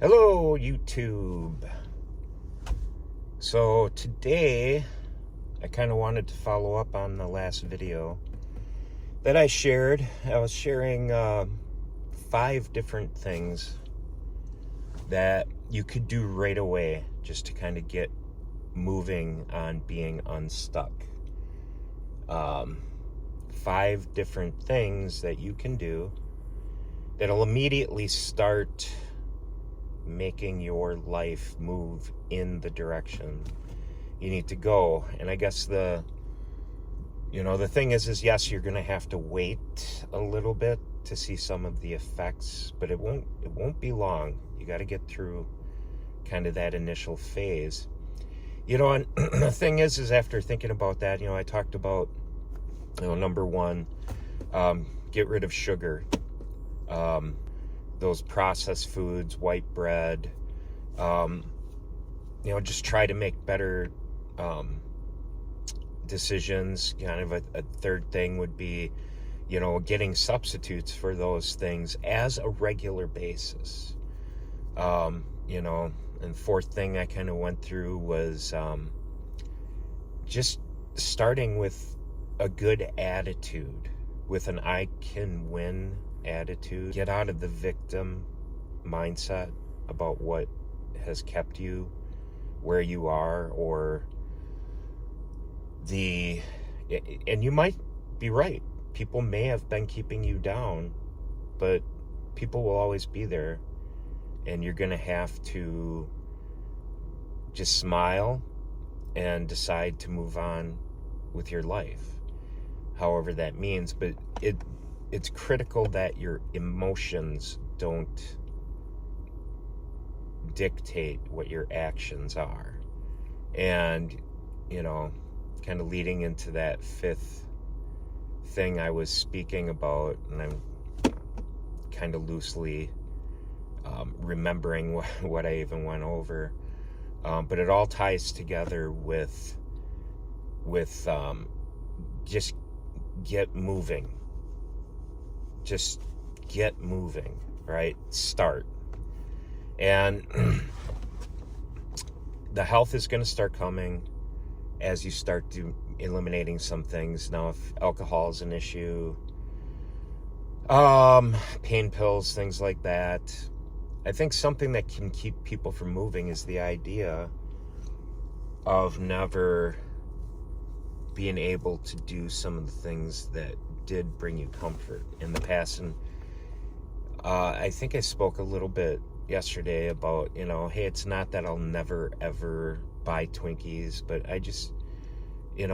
Hello, YouTube. So today, I kind of wanted to follow up on the last video that I shared. I was sharing 5 different things that you could do right away just to kind of get moving on being unstuck. 5 different things that you can do that'll immediately start making your life move in the direction you need to go. And I guess the thing is yes, you're gonna have to wait a little bit to see some of the effects, but it won't be long. You got to get through kind of that initial phase, and the thing is after thinking about that, I talked about, number one, get rid of sugar, those processed foods, white bread, just try to make better decisions. Kind of a third thing would be, getting substitutes for those things as a regular basis. And fourth thing I kind of went through was just starting with a good attitude, with an I can win attitude. Get out of the victim mindset about what has kept you where you are, and you might be right. People may have been keeping you down, but people will always be there, and you're gonna have to just smile and decide to move on with your life, however that means. But it's critical that your emotions don't dictate what your actions are. And, kind of leading into that 5th thing I was speaking about, and I'm kind of loosely remembering what I even went over. But it all ties together with just get moving. Just get moving, right? Start. And the health is going to start coming as you start eliminating some things. Now, if alcohol is an issue, pain pills, things like that, I think something that can keep people from moving is the idea of never being able to do some of the things that did bring you comfort in the past. And I think I spoke a little bit yesterday about, hey, it's not that I'll never ever buy Twinkies, but I just, it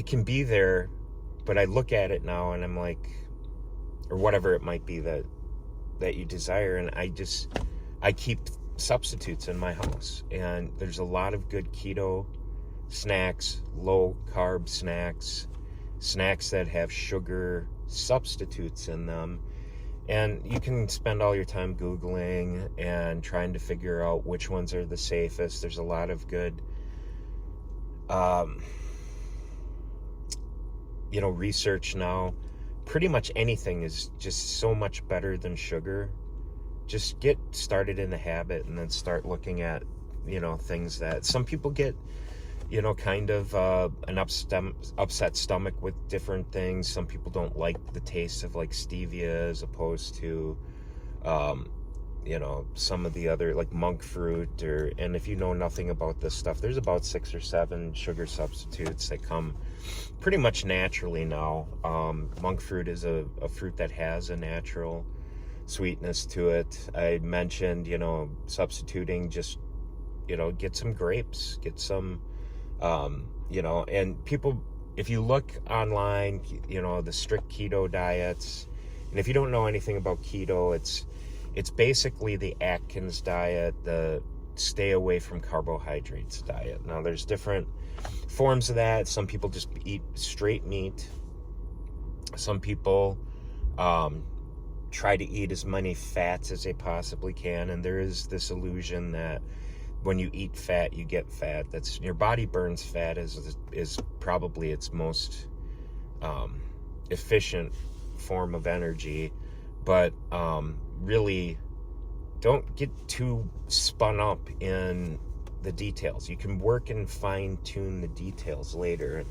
can be there, but I look at it now and I'm like, or whatever it might be that you desire, and I keep substitutes in my house, and there's a lot of good keto snacks, low carb snacks that have sugar substitutes in them. And you can spend all your time Googling and trying to figure out which ones are the safest. There's a lot of good, research now. Pretty much anything is just so much better than sugar. Just get started in the habit and then start looking at, things that some people get, kind of an upset stomach with different things. Some people don't like the taste of like stevia as opposed to, some of the other like monk fruit, and if you know nothing about this stuff, there's about 6 or 7 sugar substitutes that come pretty much naturally now. Monk fruit is a fruit that has a natural sweetness to it. I mentioned, substituting, just, get some grapes, get some, and people, if you look online, the strict keto diets, and if you don't know anything about keto, it's basically the Atkins diet, the stay away from carbohydrates diet. Now, there's different forms of that. Some people just eat straight meat. Some people try to eat as many fats as they possibly can, and there is this illusion that when you eat fat, you get fat. That's, your body burns fat is probably its most efficient form of energy, but really don't get too spun up in the details. You can work and fine-tune the details later.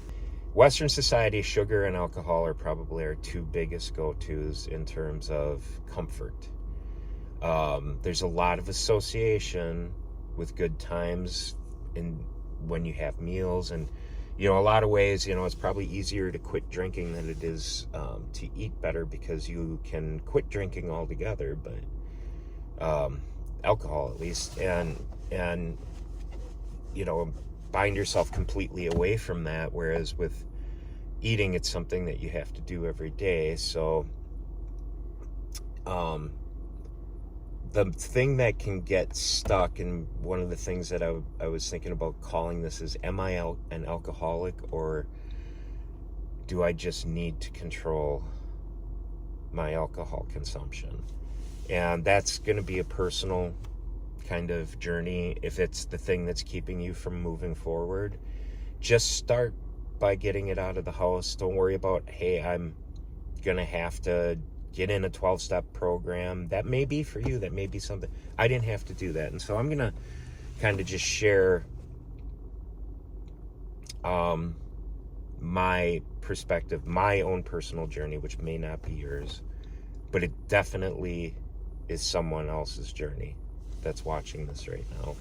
Western society, sugar and alcohol are probably our two biggest go-tos in terms of comfort. There's a lot of association with good times in when you have meals, and a lot of ways, it's probably easier to quit drinking than it is to eat better, because you can quit drinking altogether, but alcohol at least, and bind yourself completely away from that, whereas with eating, it's something that you have to do every day. So the thing that can get stuck, and one of the things that I was thinking about calling this is, am I an alcoholic, or do I just need to control my alcohol consumption? And that's going to be a personal kind of journey. If it's the thing that's keeping you from moving forward, just start by getting it out of the house. Don't worry about, hey, I'm gonna have to get in a 12-step program. That may be for you, that may be something. I didn't have to do that, and so I'm gonna kind of just share my perspective, my own personal journey, which may not be yours, but it definitely is someone else's journey that's watching this right now.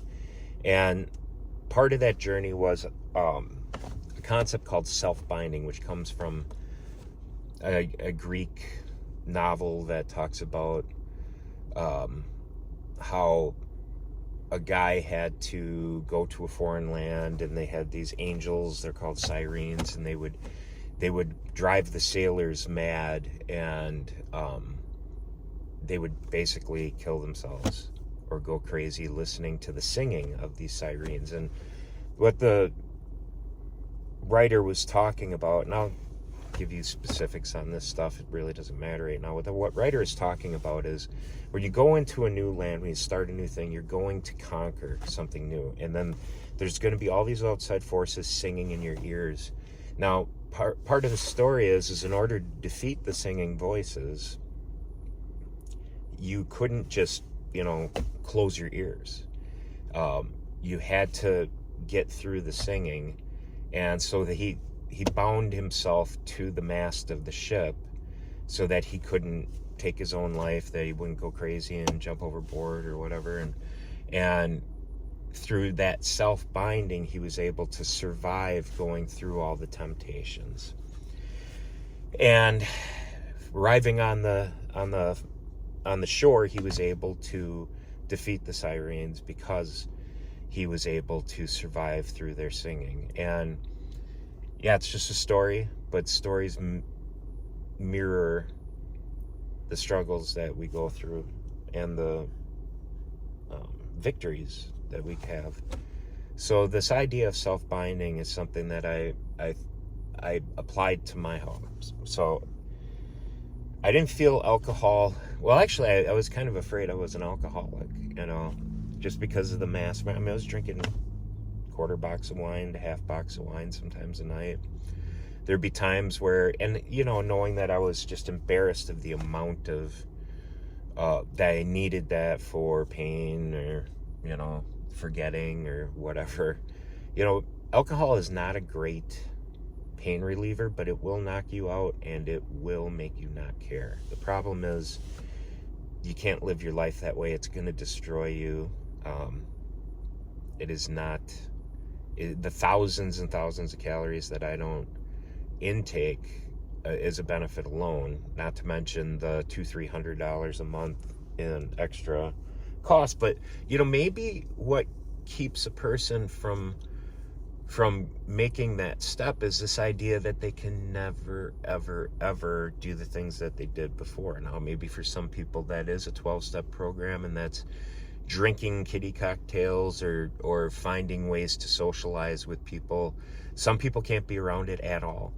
And part of that journey was a concept called self-binding, which comes from a Greek novel that talks about how a guy had to go to a foreign land, and they had these angels, they're called sirens, and they would drive the sailors mad, and they would basically kill themselves or go crazy listening to the singing of these sirens. And what the writer was talking about, and I'll give you specifics on this stuff, it really doesn't matter right now. What writer is talking about is, when you go into a new land, when you start a new thing, you're going to conquer something new, and then there's going to be all these outside forces singing in your ears. Now, part of the story is in order to defeat the singing voices, you couldn't just close your ears. You had to get through the singing, and so that he bound himself to the mast of the ship so that he couldn't take his own life, that he wouldn't go crazy and jump overboard or whatever. And through that self-binding, he was able to survive going through all the temptations. And arriving on the shore, he was able to defeat the sirens because he was able to survive through their singing. And yeah, it's just a story, but stories mirror the struggles that we go through and the victories that we have. So this idea of self-binding is something that I applied to my homes. So I didn't feel alcohol. Well, actually, I was kind of afraid I was an alcoholic, just because of the mass. I mean, I was drinking quarter box of wine to half box of wine sometimes a night. There'd be times where, and knowing that I was just embarrassed of the amount of that I needed that for pain or forgetting or whatever. Alcohol is not a great pain reliever, but it will knock you out and it will make you not care. The problem is you can't live your life that way. It's going to destroy you. It is not the thousands and thousands of calories that I don't intake is a benefit alone, not to mention the $200-300 a month in extra cost. But maybe what keeps a person from making that step is this idea that they can never ever ever do the things that they did before. Now, maybe for some people that is a 12-step program, and that's drinking kitty cocktails or finding ways to socialize with people. Some people can't be around it at all.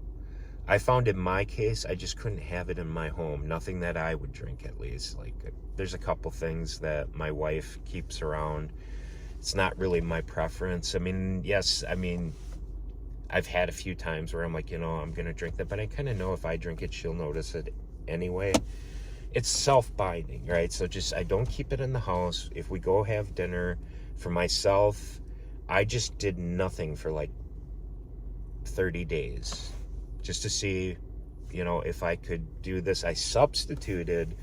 I found in my case, I just couldn't have it in my home. Nothing that I would drink, at least. Like, there's a couple things that my wife keeps around. It's not really my preference. I've had a few times where I'm like, I'm going to drink that, but I kind of know if I drink it, she'll notice it anyway. it's self-binding, right? So just, I don't keep it in the house. If we go have dinner, for myself, I just did nothing for like 30 days just to see, if I could do this. I substituted,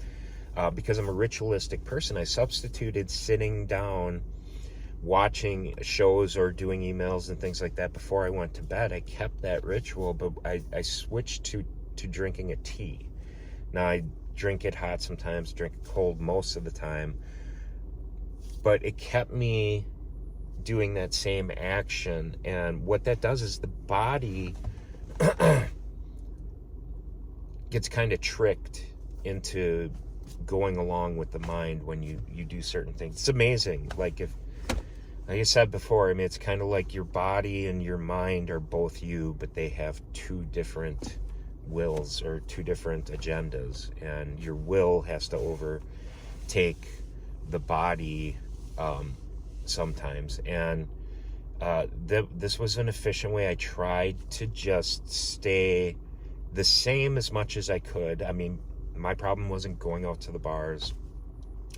because I'm a ritualistic person, I substituted sitting down watching shows or doing emails and things like that before I went to bed. I kept that ritual, but I switched to drinking a tea. Now I drink it hot sometimes, drink it cold most of the time, but it kept me doing that same action. And what that does is the body gets kind of tricked into going along with the mind when you do certain things. It's amazing. Like I said before, I mean, it's kind of like your body and your mind are both you, but they have two different wills or two different agendas, and your will has to overtake the body sometimes. And this was an efficient way. I tried to just stay the same as much as I could. I mean, my problem wasn't going out to the bars,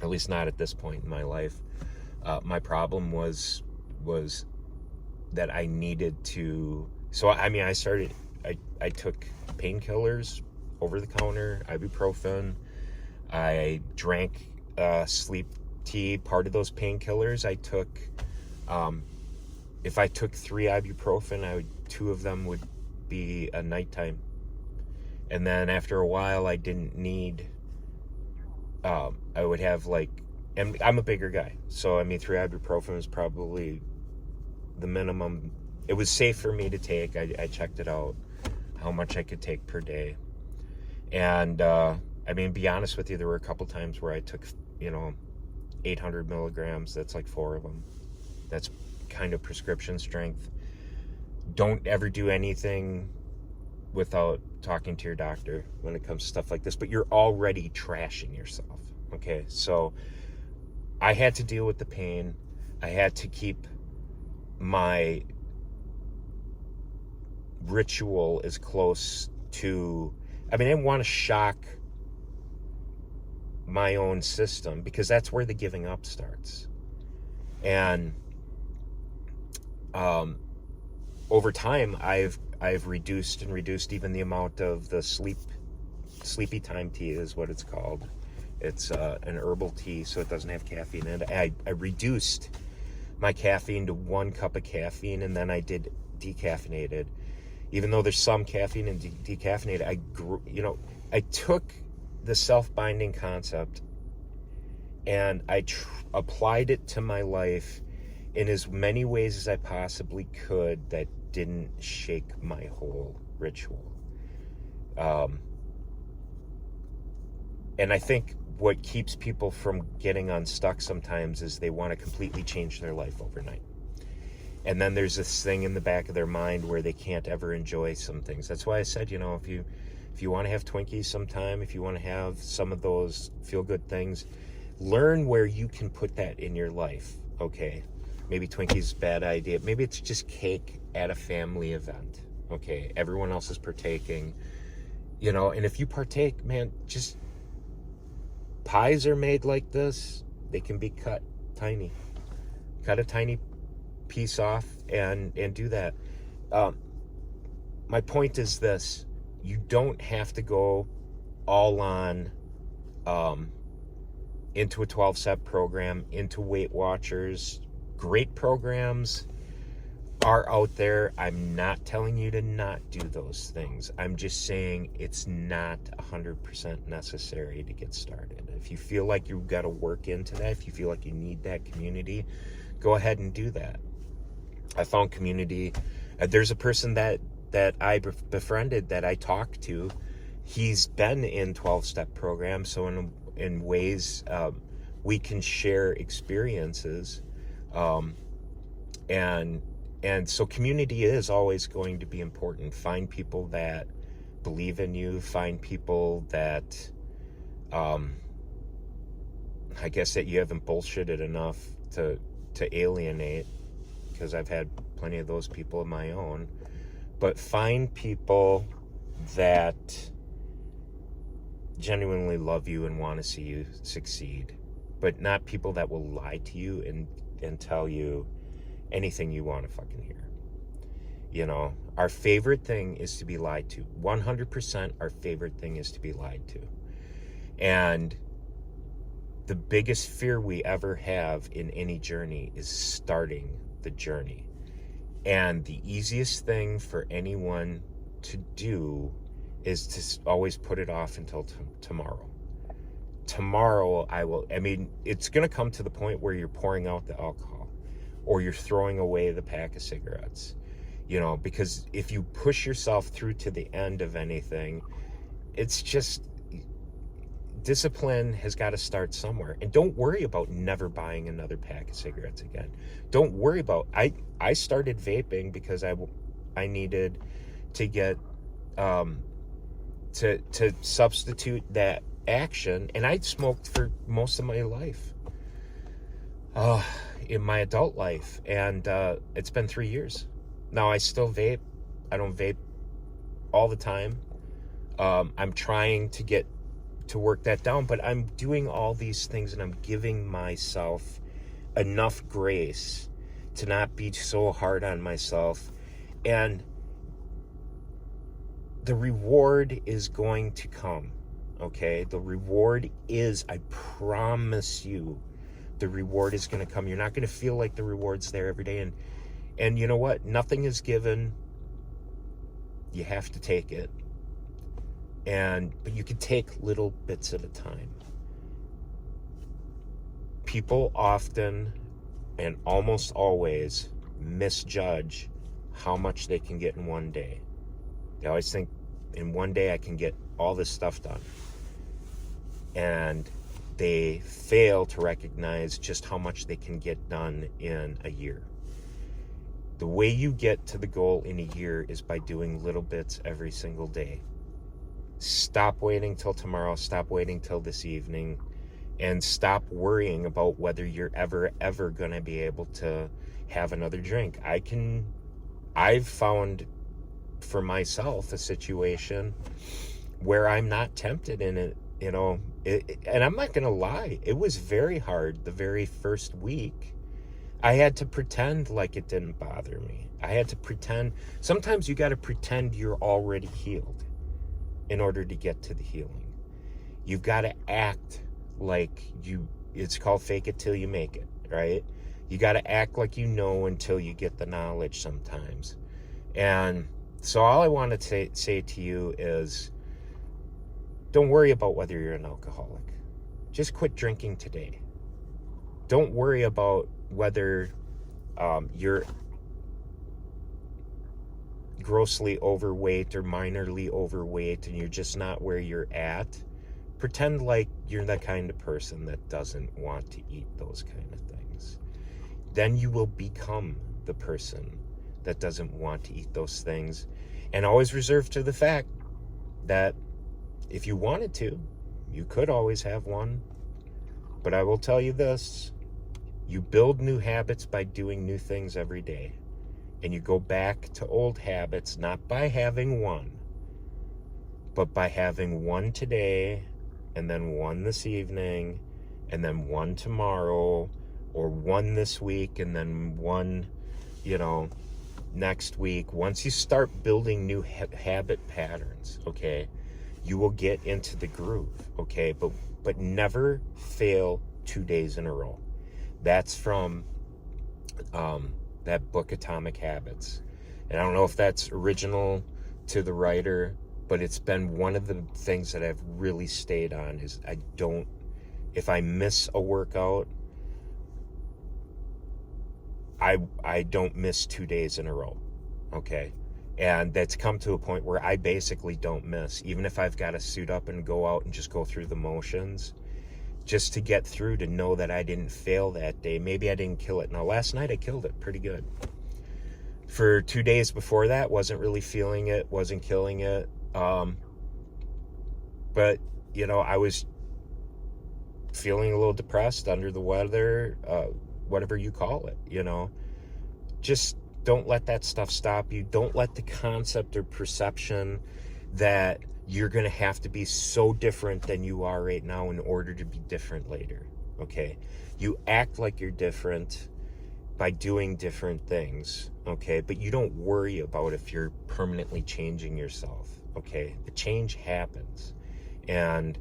at least not at this point in my life. My problem was that I needed to. So I mean, I took painkillers over the counter, ibuprofen. I drank sleep tea. Part of those painkillers I took. If I took 3 ibuprofen, 2 of them would be a nighttime. And then after a while, I didn't need. I would have like. And I'm a bigger guy, so I mean, 3 ibuprofen was probably the minimum. It was safe for me to take. I checked it out, how much I could take per day. And I mean, be honest with you, there were a couple times where I took, 800 milligrams. That's like 4 of them. That's kind of prescription strength. Don't ever do anything without talking to your doctor when it comes to stuff like this. But you're already trashing yourself. Okay, so I had to deal with the pain. I had to keep my ritual as close to. I mean, I didn't want to shock my own system, because that's where the giving up starts. And over time, I've reduced even the amount of the sleepy time tea is what it's called. It's an herbal tea, so it doesn't have caffeine in it. I reduced my caffeine to 1 cup of caffeine, and then I did decaffeinated. Even though there's some caffeine in decaffeinated, I took the self-binding concept and I applied it to my life in as many ways as I possibly could that didn't shake my whole ritual. And I think what keeps people from getting unstuck sometimes is they want to completely change their life overnight. And then there's this thing in the back of their mind where they can't ever enjoy some things. That's why I said, if you want to have Twinkies sometime, if you want to have some of those feel-good things, learn where you can put that in your life, okay? Maybe Twinkies is a bad idea. Maybe it's just cake at a family event, okay? Everyone else is partaking, and if you partake, man, just pies are made like this. They can be cut tiny. Cut a tiny piece off and do that. My point is this: you don't have to go all on into a 12-step program, into Weight Watchers. Great programs are out there. I'm not telling you to not do those things. I'm just saying it's not 100% necessary to get started. If you feel like you've got to work into that, if you feel like you need that community, go ahead and do that. I found community. There's a person that I befriended that I talked to. He's been in 12-step programs, so in ways we can share experiences, and so community is always going to be important. Find people that believe in you. Find people that, I guess, that you haven't bullshitted enough to alienate, because I've had plenty of those people of my own. But find people that genuinely love you and want to see you succeed, but not people that will lie to you and tell you anything you want to fucking hear. You know, our favorite thing is to be lied to. 100% our favorite thing is to be lied to. And the biggest fear we ever have in any journey is starting the journey. And the easiest thing for anyone to do is to always put it off until tomorrow. Tomorrow it's going to come to the point where you're pouring out the alcohol or you're throwing away the pack of cigarettes. You know, because if you push yourself through to the end of anything, it's just, discipline has got to start somewhere. And don't worry about never buying another pack of cigarettes again. Don't worry about, I started vaping because I needed to get, to substitute that action. And I'd smoked for most of my life, in my adult life. And it's been 3 years. Now I still vape. I don't vape all the time. I'm trying to work that down, but I'm doing all these things and I'm giving myself enough grace to not be so hard on myself. And the reward is going to come, okay? The reward is, I promise you, the reward is going to come. You're not going to feel like the reward's there every day. And you know what? Nothing is given. You have to take it. But you can take little bits at a time. People often and almost always misjudge how much they can get in one day. They always think in one day I can get all this stuff done. And they fail to recognize just how much they can get done in a year. The way you get to the goal in a year is by doing little bits every single day. Stop waiting till tomorrow, stop waiting till this evening, and stop worrying about whether you're ever going to be able to have another drink. I've found for myself a situation where I'm not tempted in it, you know, and I'm not going to lie. It was very hard the very first week. I had to pretend like it didn't bother me. I had to pretend. Sometimes you got to pretend you're already healed in order to get to the healing. You've got to act like it's called fake it till you make it, right? You got to act like you know until you get the knowledge sometimes. And so all I want to say to you is, don't worry about whether you're an alcoholic. Just quit drinking today. Don't worry about whether you're grossly overweight or minorly overweight and you're just not where you're at. Pretend like you're the kind of person that doesn't want to eat those kind of things. Then you will become the person that doesn't want to eat those things. And always reserve to the fact that if you wanted to, you could always have one. But I will tell you this, you build new habits by doing new things every day. And you go back to old habits, not by having one, but by having one today, and then one this evening, and then one tomorrow, or one this week, and then one, next week. Once you start building new habit patterns, okay, you will get into the groove, okay? But never fail 2 days in a row. That's from that book, Atomic Habits. And I don't know if that's original to the writer, but it's been one of the things that I've really stayed on is if I miss a workout, I don't miss 2 days in a row, okay? And that's come to a point where I basically don't miss, even if I've got to suit up and go out and just go through the motions, just to get through, to know that I didn't fail that day. Maybe I didn't kill it. Now, last night I killed it pretty good. For 2 days before that, wasn't really feeling it, wasn't killing it. But, I was feeling a little depressed, under the weather, whatever you call it, Just don't let that stuff stop you. Don't let the concept or perception that you're going to have to be so different than you are right now in order to be different later. Okay? You act like you're different by doing different things, okay? But you don't worry about if you're permanently changing yourself, okay? The change happens. And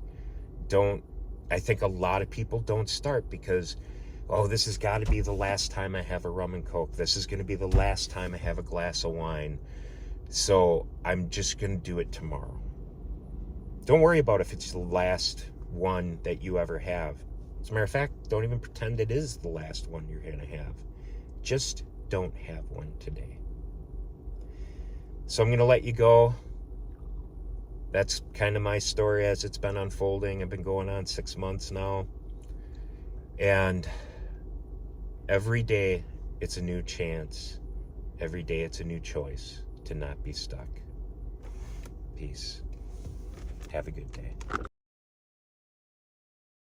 I think a lot of people don't start because, oh, this has got to be the last time I have a rum and coke. This is going to be the last time I have a glass of wine. So I'm just going to do it tomorrow. Don't worry about if it's the last one that you ever have. As a matter of fact, don't even pretend it is the last one you're going to have. Just don't have one today. So I'm going to let you go. That's kind of my story as it's been unfolding. I've been going on 6 months now. And every day it's a new chance. Every day it's a new choice to not be stuck. Peace. Have a good day.